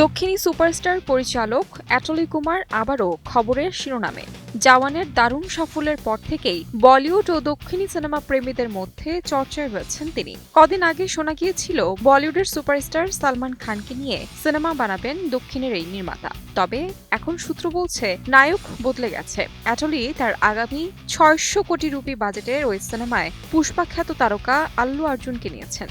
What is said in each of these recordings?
দক্ষিণী সুপারস্টার পরিচালক অ্যাটলি কুমার আবারও খবরের শিরোনামে। জওয়ানের দারুণ সাফল্যের পর থেকেই বলিউড ও দক্ষিণী সিনেমা প্রেমীদের মধ্যে চর্চায় রয়েছেন তিনি। কদিন আগে শোনা গিয়েছিল বলিউডের সুপারস্টার সালমান খানকে নিয়ে সিনেমা বানাবেন দক্ষিণের এই নির্মাতা। তবে এখন সূত্র বলছে নায়ক বদলে গেছে। অ্যাটলি তার আগামী ৬০০ কোটি রুপি বাজেটের ওই সিনেমায় পুষ্পা খ্যাত তারকা আল্লু অর্জুনকে নিয়েছেন।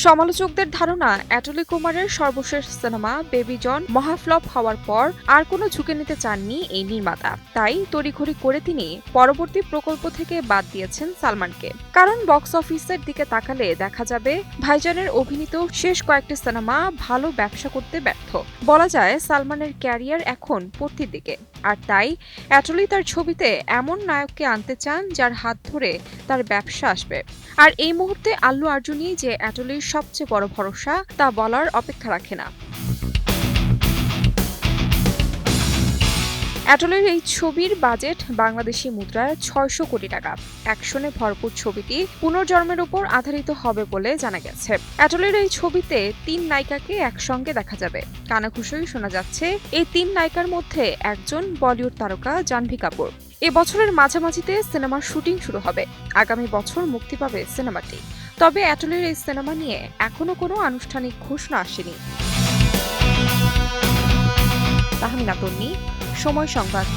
সমালোচকদের ধারণা, অ্যাটলি কুমারের সর্বশেষ সিনেমা বেবি জন মহাফ্লপ হওয়ার পর আর কোনো ঝুঁকি নিতে চাননি এই নির্মাতা। তাই তড়িঘড়ি করে তিনি পরবর্তী প্রকল্প থেকে বাদ দিয়েছেন সালমানকে। কারণ বক্স অফিসের দিকে তাকালে দেখা যাবে ভাইজানের অভিনীত শেষ কয়েকটি সিনেমা ভালো ব্যবসা করতে ব্যর্থ। বলা যায় সালমানের ক্যারিয়ার এখন পড়তির দিকে। আর তাই অ্যাটলি তার ছবিতে এমন নায়ককে আনতে চান যার হাত ধরে তার ব্যবসা আসবে। আর এই মুহূর্তে আল্লু অর্জুনই যে অ্যাটলির সবচেয়ে বড় ভরসা তা বলার অপেক্ষা রাখে না। অ্যাটলির এই ছবির বাজেট বাংলাদেশি মুদ্রায় ৬০০ কোটি টাকা। অ্যাকশনে ভরপুর ছবিটি পুনর্জন্মের উপর আধারিত হবে বলে জানা গেছে। অ্যাটলির এই ছবিতে ৩ নায়িকাকে একসঙ্গে দেখা যাবে। কানাঘুষোই শোনা যাচ্ছে এই ৩ নায়িকার মধ্যে একজন বলিউড তারকা জাহ্নবী কাপুর। এ বছরের মাঝামাঝিতে সিনেমার শুটিং শুরু হবে। আগামী বছর মুক্তি পাবে সিনেমাটি। তবে অ্যাটলির এই সিনেমা নিয়ে এখনো কোনো আনুষ্ঠানিক ঘোষণা আসেনি। তাহমিনা তন্নি, সময় সংবাদ।